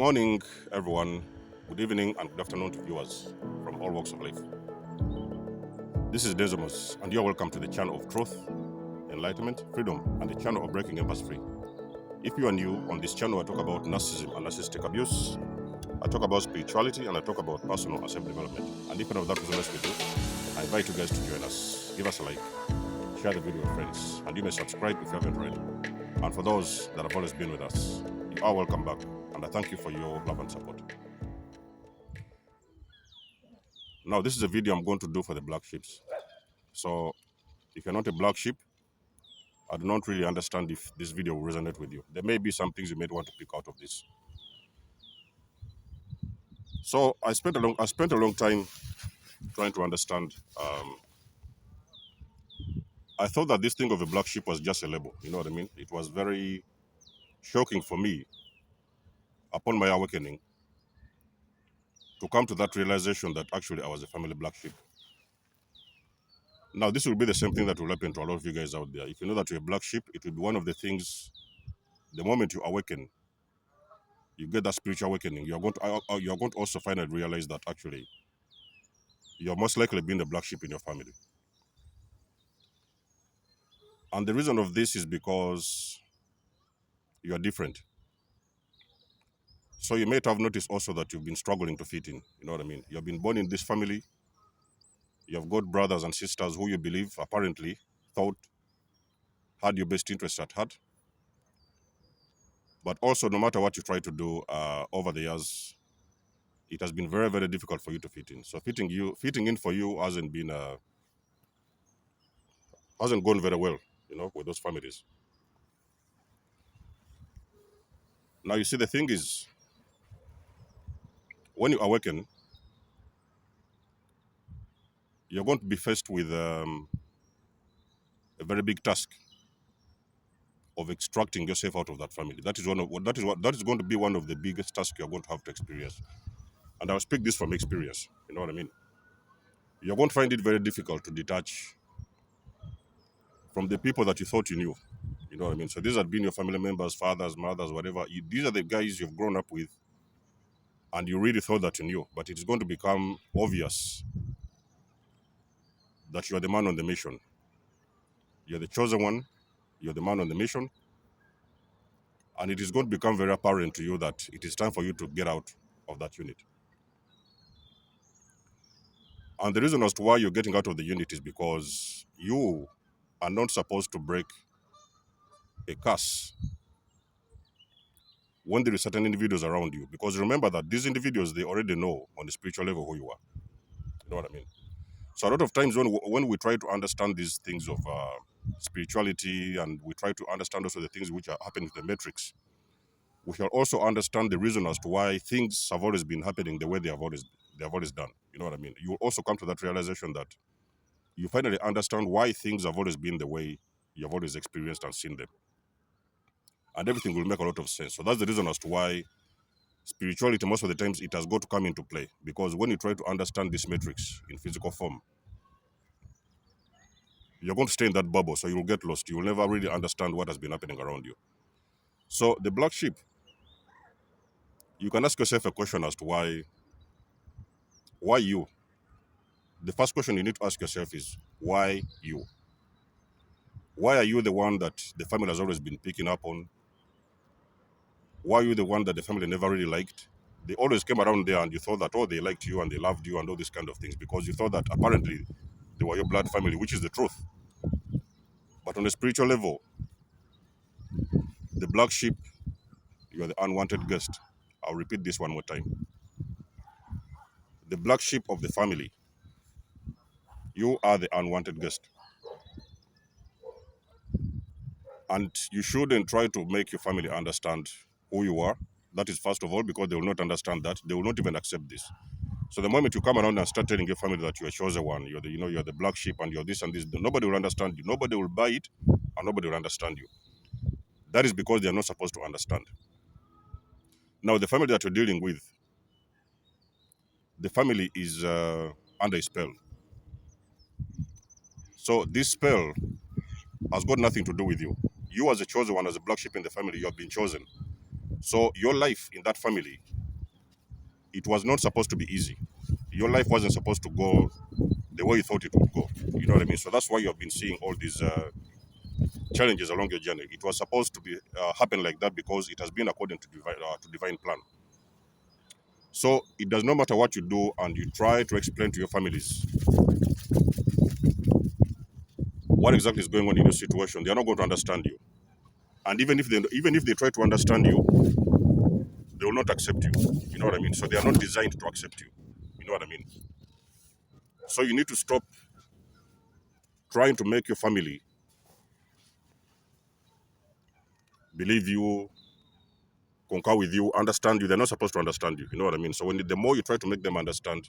morning, everyone. Good evening and good afternoon to viewers from all walks of life. This is Desmos, and you're welcome to the channel of truth, enlightenment, freedom, and the channel of breaking empath free. If you are new on this channel, I talk about narcissism and narcissistic abuse. I talk about spirituality and I talk about personal and self-development. And if any of that resonates with you, I invite you guys to join us. Give us a like, share the video with friends, and you may subscribe if you haven't already. And for those that have always been with us, you are welcome back, and I thank you for your love and support. Now, this is a video I'm going to do for the black sheeps. So, if you're not a black sheep, I do not really understand if this video will resonate with you. There may be some things you may want to pick out of this. So, I spent a long time trying to understand. I thought that this thing of a black sheep was just a label. You know what I mean? It was very shocking for me upon my awakening to come to that realization that actually I was a family black sheep. Now, this will be the same thing that will happen to a lot of you guys out there. If you know that you're a black sheep, it will be one of the things, the moment you awaken, you get that spiritual awakening, you're going to also finally realize that actually you're most likely being the black sheep in your family. And the reason of this is because you're different. So you may have noticed also that you've been struggling to fit in. You know what I mean? You've been born in this family. You've got brothers and sisters who you believe apparently thought had your best interest at heart. But also, no matter what you try to do over the years, it has been very, very difficult for you to fit in. So fitting in for you hasn't gone very well, with those families. Now you see, the thing is, when you awaken, you're going to be faced with a very big task of extracting yourself out of that family. That is going to be one of the biggest tasks you're going to have to experience. And I'll speak this from experience. You know what I mean? You're going to find it very difficult to detach from the people that you thought you knew. You know what I mean? So these have been your family members, fathers, mothers, whatever. These are the guys you've grown up with, and you really thought that you knew. But it's going to become obvious that you're the man on the mission. You're the chosen one. You're the man on the mission. And it is going to become very apparent to you that it is time for you to get out of that unit. And the reason as to why you're getting out of the unit is because you are not supposed to break a curse when there is certain individuals around you. Because remember that these individuals, they already know on the spiritual level who you are. You know what I mean? So a lot of times when we try to understand these things of spirituality, and we try to understand also the things which are happening to the matrix, we shall also understand the reason as to why things have always been happening the way they have always done. You know what I mean? You will also come to that realization that you finally understand why things have always been the way you've always experienced and seen them. And everything will make a lot of sense. So that's the reason as to why spirituality, most of the times, it has got to come into play. Because when you try to understand this matrix in physical form, you're going to stay in that bubble, so you will get lost. You will never really understand what has been happening around you. So the black sheep, you can ask yourself a question as to why you? The first question you need to ask yourself is, why you? Why are you the one that the family has always been picking up on? Why are you the one that the family never really liked? They always came around there and you thought that, oh, they liked you and they loved you and all these kind of things, because you thought that apparently they were your blood family, which is the truth. But on a spiritual level, the black sheep, you are the unwanted guest. I'll repeat this one more time. The black sheep of the family, you are the unwanted guest. And you shouldn't try to make your family understand who you are. That is first of all, because they will not understand that. They will not even accept this. So the moment you come around and start telling your family that you're a chosen one, you're the black sheep and you're this and this, nobody will understand you. Nobody will buy it and nobody will understand you. That is because they are not supposed to understand. Now, the family that you're dealing with, the family is under a spell. So this spell has got nothing to do with you. You as a chosen one, as a black sheep in the family, you have been chosen. So your life in that family it was not supposed to be easy. Your life wasn't supposed to go the way you thought it would go. You know what I mean? So that's why you have been seeing all these challenges along your journey. It was supposed to be happen like that because it has been according to divine plan. So it does not matter what you do and you try to explain to your families what exactly is going on in your situation. They are not going to understand you. And even if they try to understand you, they will not accept you. You know what I mean? So they are not designed to accept you. You know what I mean? So you need to stop trying to make your family believe you, concur with you, understand you. They're not supposed to understand you. You know what I mean? So the more you try to make them understand,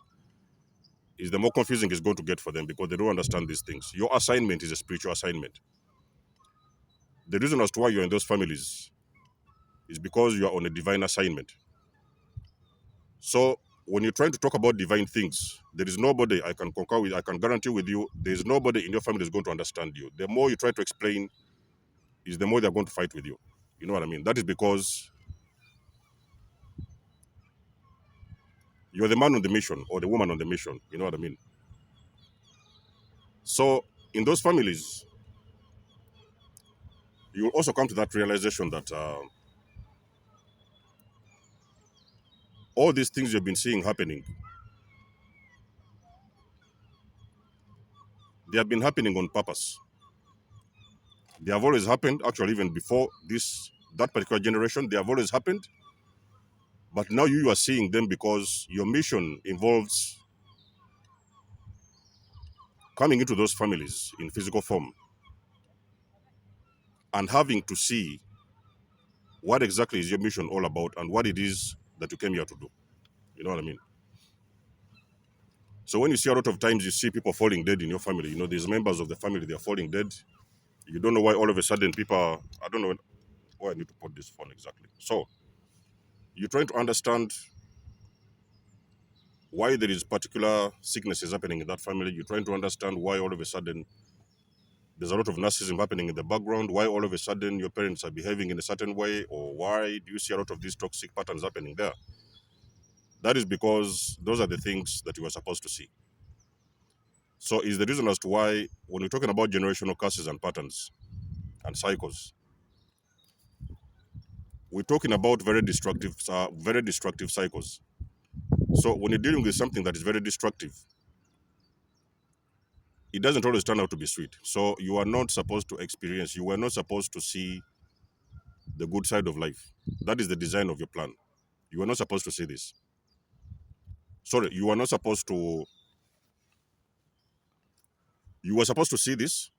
is the more confusing it's going to get for them because they don't understand these things. Your assignment is a spiritual assignment. The reason as to why you're in those families is because you are on a divine assignment. So when you're trying to talk about divine things, there is nobody I can concur with, I can guarantee with you, there is nobody in your family is going to understand you. The more you try to explain, is the more they're going to fight with you. You know what I mean? That is because you're the man on the mission or the woman on the mission. You know what I mean? So in those families, you will also come to that realization that all these things you've been seeing happening, they have been happening on purpose. They have always happened, actually, even before that particular generation, they have always happened. But now you are seeing them because your mission involves coming into those families in physical form and having to see what exactly is your mission all about and what it is that you came here to do. You know what I mean? So when you see a lot of times you see people falling dead in your family, these members of the family, they're falling dead. You don't know why all of a sudden I don't know where I need to put this phone exactly. So you're trying to understand why there is particular sicknesses happening in that family. You're trying to understand why all of a sudden there's a lot of narcissism happening in the background, why all of a sudden your parents are behaving in a certain way, or why do you see a lot of these toxic patterns happening there. That is because those are the things that you are supposed to see. So is the reason as to why when we're talking about generational curses and patterns and cycles, we're talking about very destructive cycles. So when you're dealing with something that is very destructive, it doesn't always turn out to be sweet. So you are not supposed to experience, you were not supposed to see the good side of life. That is the design of your plan. You are not supposed to see this. Sorry, you were supposed to see this.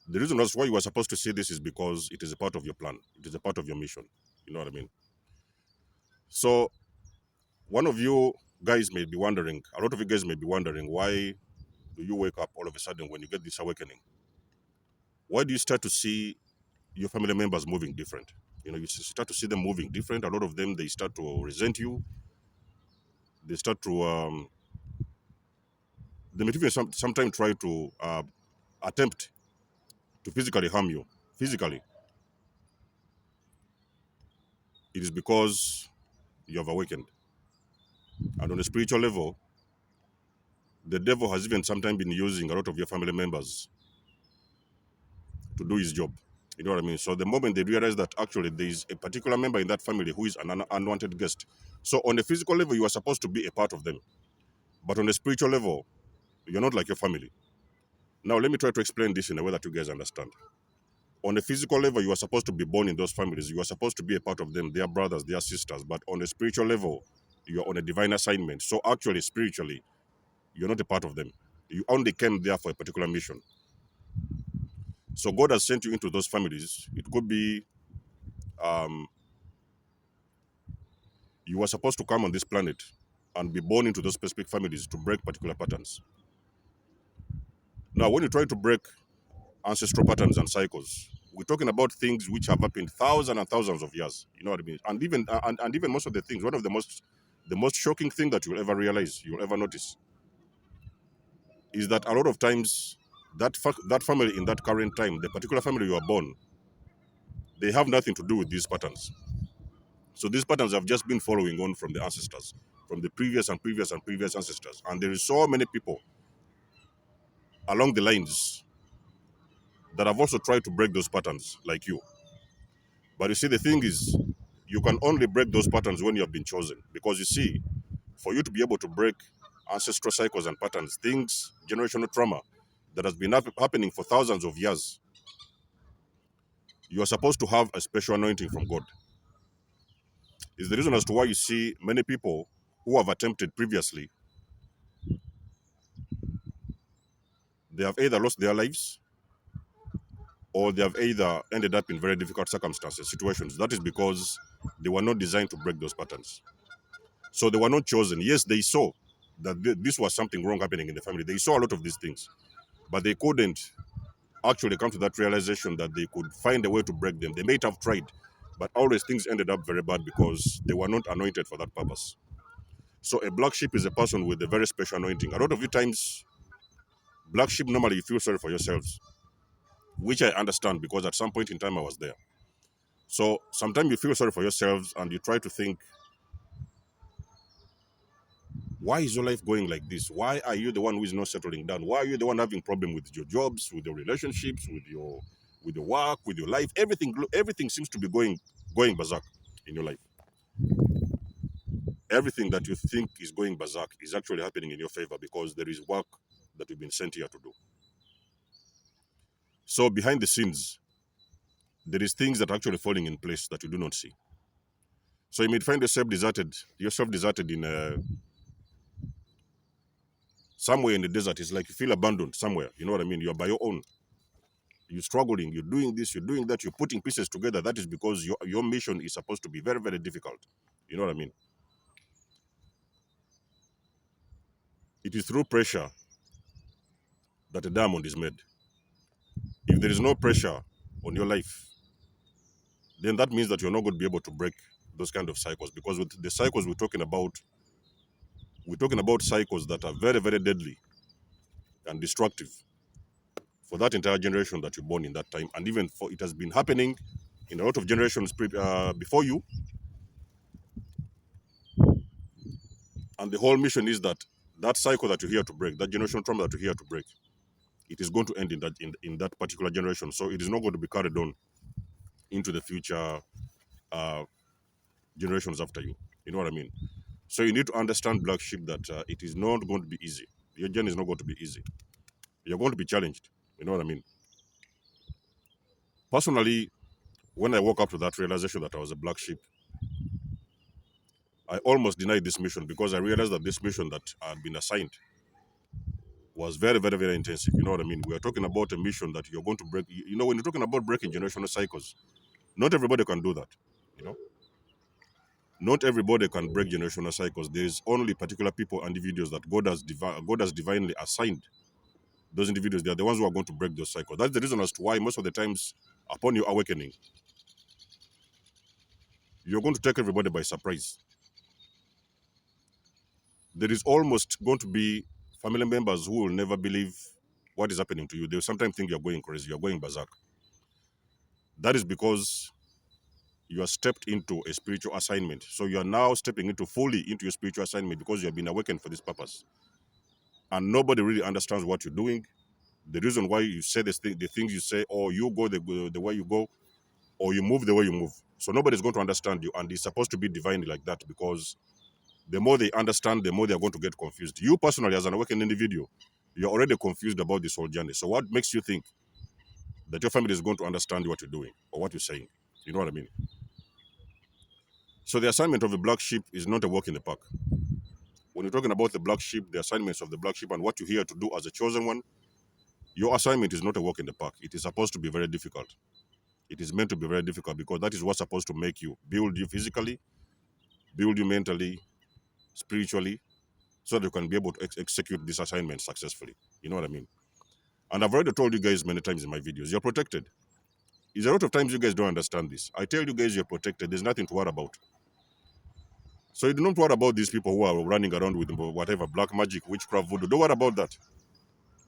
The reason that's why you were supposed to see this is because it is a part of your plan. It is a part of your mission. You know what I mean? So one of you guys may be wondering, a lot of you guys may be wondering, why do you wake up all of a sudden when you get this awakening? Why do you start to see your family members moving different? You start to see them moving different. A lot of them, they start to resent you. They start to, they might even sometimes try to attempt to physically harm you. Physically, it is because you have awakened. And on a spiritual level, the devil has even sometimes been using a lot of your family members to do his job. You know what I mean? So the moment they realize that actually there is a particular member in that family who is an unwanted guest. So on the physical level, you are supposed to be a part of them. But on the spiritual level, you're not like your family. Now, let me try to explain this in a way that you guys understand. On the physical level, you are supposed to be born in those families. You are supposed to be a part of them, their brothers, their sisters. But on the spiritual level, you're on a divine assignment. So actually, spiritually, you're not a part of them. You only came there for a particular mission. So God has sent you into those families. It could be um, you were supposed to come on this planet and be born into those specific families to break particular patterns. Now, when you try to break ancestral patterns and cycles, we're talking about things which have happened thousands and thousands of years. You know what I mean? And even most of the things, one of the most shocking thing that you'll ever realize, you'll ever notice, is that a lot of times that family in that current time, the particular family you are born, they have nothing to do with these patterns. So these patterns have just been following on from the ancestors, from the previous and previous and previous ancestors. And there is so many people along the lines that have also tried to break those patterns like you. But you see, the thing is, you can only break those patterns when you have been chosen. Because you see, for you to be able to break ancestral cycles and patterns, things, generational trauma that has been happening for thousands of years, you are supposed to have a special anointing from God. Is the reason as to why you see many people who have attempted previously, they have either lost their lives or they have either ended up in very difficult circumstances, situations. That is because they were not designed to break those patterns. So they were not chosen. Yes, they saw that this was something wrong happening in the family. They saw a lot of these things, but they couldn't actually come to that realization that they could find a way to break them. They might have tried, but always things ended up very bad because they were not anointed for that purpose. So a black sheep is a person with a very special anointing. A lot of you times, black sheep normally you feel sorry for yourselves, which I understand because at some point in time I was there. So sometimes you feel sorry for yourselves and you try to think, why is your life going like this? Why are you the one who is not settling down? Why are you the one having problem with your jobs, with your relationships, with your work, with your life? Everything seems to be going berserk in your life. Everything that you think is going berserk is actually happening in your favor because there is work that you've been sent here to do. So behind the scenes, there is things that are actually falling in place that you do not see. So you may find yourself deserted in somewhere in the desert. It's like you feel abandoned somewhere. You know what I mean? You're by your own. You're struggling. You're doing this. You're doing that. You're putting pieces together. That is because your mission is supposed to be very, very difficult. You know what I mean? It is through pressure that a diamond is made. If there is no pressure on your life, then that means that you're not going to be able to break those kind of cycles. Because with the cycles we're talking about cycles that are very, very deadly and destructive for that entire generation that you're born in that time, and even for it has been happening in a lot of generations before you. And the whole mission is that that cycle that you're here to break, that generational trauma that you're here to break, it is going to end in that particular generation. So it is not going to be carried on into the future uh, generations after you. You know what I mean? So you need to understand, black sheep, that it is not going to be easy. Your journey is not going to be easy. You're going to be challenged. You know what I mean? Personally, when I woke up to that realization that I was a black sheep, I almost denied this mission because I realized that this mission that I had been assigned was very, very, very intensive. You know what I mean? We are talking about a mission that you're going to break. You know, when you're talking about breaking generational cycles, not everybody can do that. You know, not everybody can break generational cycles. There's only particular people, individuals that God has divinely assigned. Those individuals, they are the ones who are going to break those cycles. That's the reason as to why most of the times, upon your awakening, you're going to take everybody by surprise. There is almost going to be family members who will never believe what is happening to you. They'll sometimes think you're going crazy, you're going berserk. That is because you are stepped into a spiritual assignment. So you are now stepping fully into your spiritual assignment because you have been awakened for this purpose. And nobody really understands what you're doing. The reason why you say the things you say, or you go the way you go, or you move the way you move. So nobody's going to understand you, and it's supposed to be divinely like that because the more they understand, the more they're going to get confused. You personally, as an awakened individual, you're already confused about this whole journey. So what makes you think that your family is going to understand what you're doing or what you're saying? You know what I mean? So the assignment of a black sheep is not a walk in the park. When you're talking about the black sheep, the assignments of the black sheep and what you're here to do as a chosen one, your assignment is not a walk in the park. It is supposed to be very difficult. It is meant to be very difficult because that is what's supposed to make you, build you physically, build you mentally, spiritually, so that you can be able to execute this assignment successfully. You know what I mean? And I've already told you guys many times in my videos, you're protected. There's a lot of times you guys don't understand this. I tell you guys you're protected. There's nothing to worry about. So you do not worry about these people who are running around with whatever black magic, witchcraft, voodoo. Don't worry about that.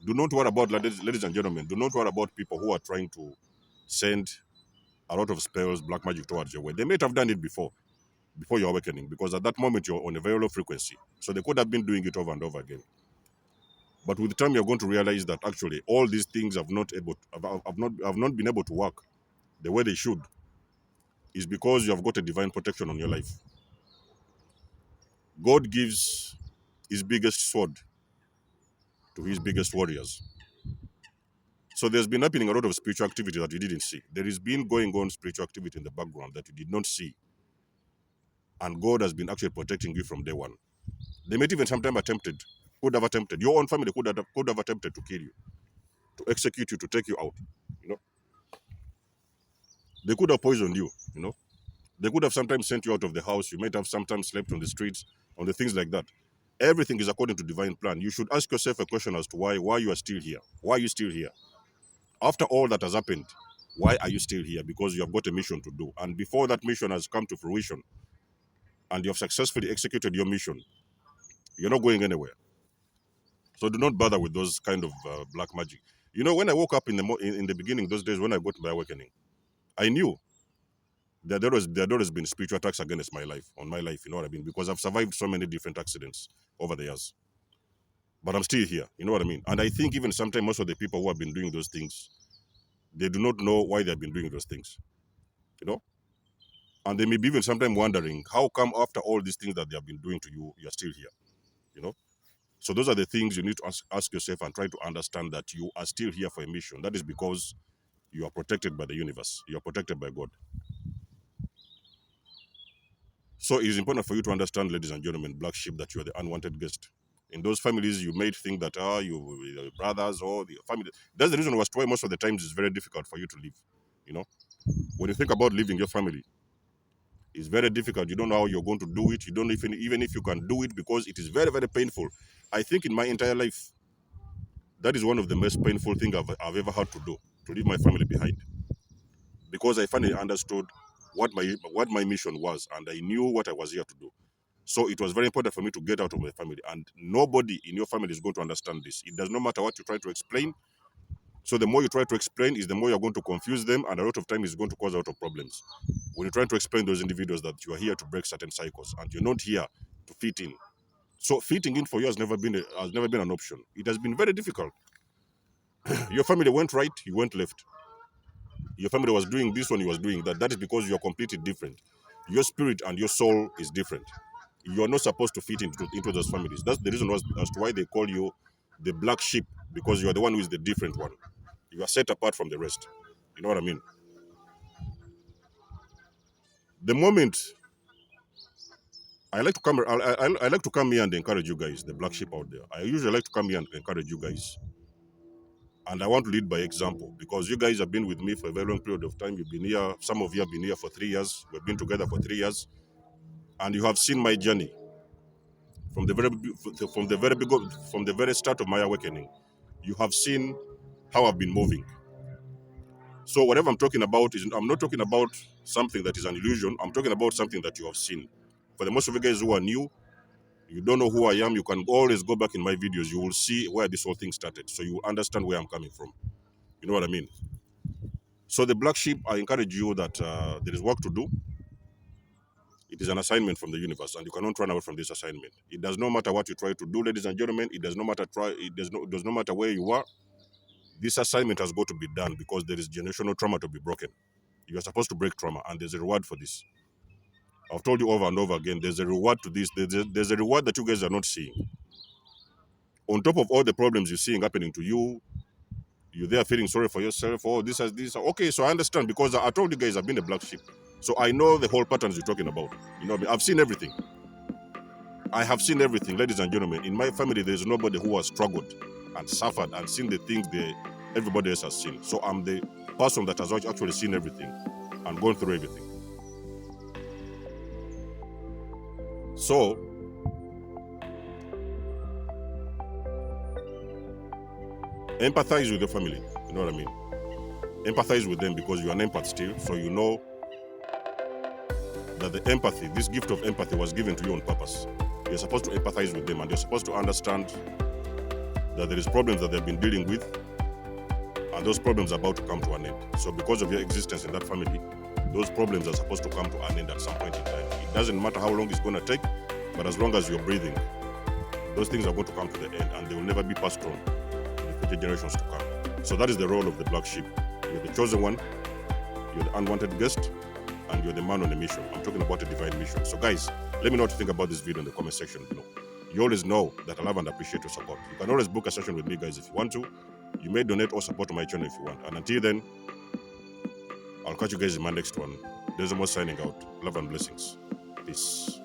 Do not worry about, ladies and gentlemen, do not worry about people who are trying to send a lot of spells, black magic towards your way. They might have done it before. before your awakening, because at that moment you're on a very low frequency. So they could have been doing it over and over again. But with time, you're going to realize that actually all these things have not been able to work the way they should, is because you have got a divine protection on your life. God gives his biggest sword to his biggest warriors. So there's been happening a lot of spiritual activity that you didn't see. There has been going on spiritual activity in the background that you did not see. And God has been actually protecting you from day one. They might even sometimes could have attempted. Your own family could have attempted to kill you, to execute you, to take you out. You know, they could have poisoned you. You know, they could have sometimes sent you out of the house. You might have sometimes slept on the streets, on the things like that. Everything is according to divine plan. You should ask yourself a question as to why you are still here. Why are you still here? After all that has happened, why are you still here? Because you have got a mission to do. And before that mission has come to fruition and you have successfully executed your mission, you're not going anywhere. So do not bother with those kind of black magic. You know, when I woke up in the beginning, those days when I got my awakening, I knew that there had always been spiritual attacks against my life, on my life, you know what I mean? Because I've survived so many different accidents over the years. But I'm still here, you know what I mean? And I think even sometimes most of the people who have been doing those things, they do not know why they've been doing those things, you know? And they may be even sometimes wondering, how come after all these things that they have been doing to you, you're still here, you know? So those are the things you need to ask yourself and try to understand that you are still here for a mission. That is because you are protected by the universe. You are protected by God. So it is important for you to understand, ladies and gentlemen, black sheep, that you are the unwanted guest. In those families, you may think that your brothers or the family. That's the reason why most of the times it's very difficult for you to live. You know, when you think about leaving your family, it's very difficult. You don't know how you're going to do it. You don't even if you can do it, because it is very, very painful. I think in my entire life, that is one of the most painful things I've ever had to do, to leave my family behind, because I finally understood what my mission was, and I knew what I was here to do. So it was very important for me to get out of my family, and nobody in your family is going to understand this. It does not matter what you try to explain. So the more you try to explain is the more you're going to confuse them, and a lot of time is going to cause a lot of problems. When you're trying to explain those individuals that you are here to break certain cycles and you're not here to fit in. So fitting in for you has never been an option. It has been very difficult. Your family went right, you went left. Your family was doing this one, you was doing that. That is because you're completely different. Your spirit and your soul is different. You're not supposed to fit into those families. That's the reason as to why they call you the black sheep, because you are the one who is the different one. You are set apart from the rest. You know what I mean? The moment I like to come here and encourage you guys, the black sheep out there. I usually like to come here and encourage you guys. And I want to lead by example, because you guys have been with me for a very long period of time. You've been here, some of you have been here for 3 years. We've been together for 3 years. And you have seen my journey from the very start of my awakening. You have seen how I've been moving. So whatever I'm talking about I'm not talking about something that is an illusion. I'm talking about something that you have seen. For the most of you guys who are new, you don't know who I am, you can always go back in my videos. You will see where this whole thing started. So you will understand where I'm coming from. You know what I mean? So the black sheep, I encourage you that there is work to do. It is an assignment from the universe, and you cannot run away from this assignment. It does not matter what you try to do, ladies and gentlemen. It does not matter where you are. This assignment has got to be done, because there is generational trauma to be broken. You are supposed to break trauma, and there's a reward for this. I've told you over and over again, there's a reward to this. There's a reward that you guys are not seeing. On top of all the problems you're seeing happening to you, you're there feeling sorry for yourself. Oh, this has this. Okay, so I understand, because I told you guys I've been a black sheep. So I know the whole patterns you're talking about. You know, I've seen everything. I have seen everything, ladies and gentlemen. In my family, there's nobody who has struggled and suffered and seen the things everybody else has seen. So I'm the person that has actually seen everything and gone through everything. So empathize with your family. You know what I mean? Empathize with them, because you're an empath still. So you know that the empathy, this gift of empathy, was given to you on purpose. You're supposed to empathize with them, and you're supposed to understand that there is problems that they've been dealing with, and those problems are about to come to an end. So because of your existence in that family, those problems are supposed to come to an end at some point in time. It doesn't matter how long it's going to take, but as long as you're breathing, those things are going to come to the end, and they will never be passed on to the future generations to come. So that is the role of the black sheep. You're the chosen one, you're the unwanted guest, and you're the man on a mission. I'm talking about a divine mission. So guys, let me know what you think about this video in the comment section below. You always know that I love and appreciate your support. You can always book a session with me, guys, if you want to. You may donate or support my channel if you want. And until then, I'll catch you guys in my next one. There's more signing out. Love and blessings. Peace.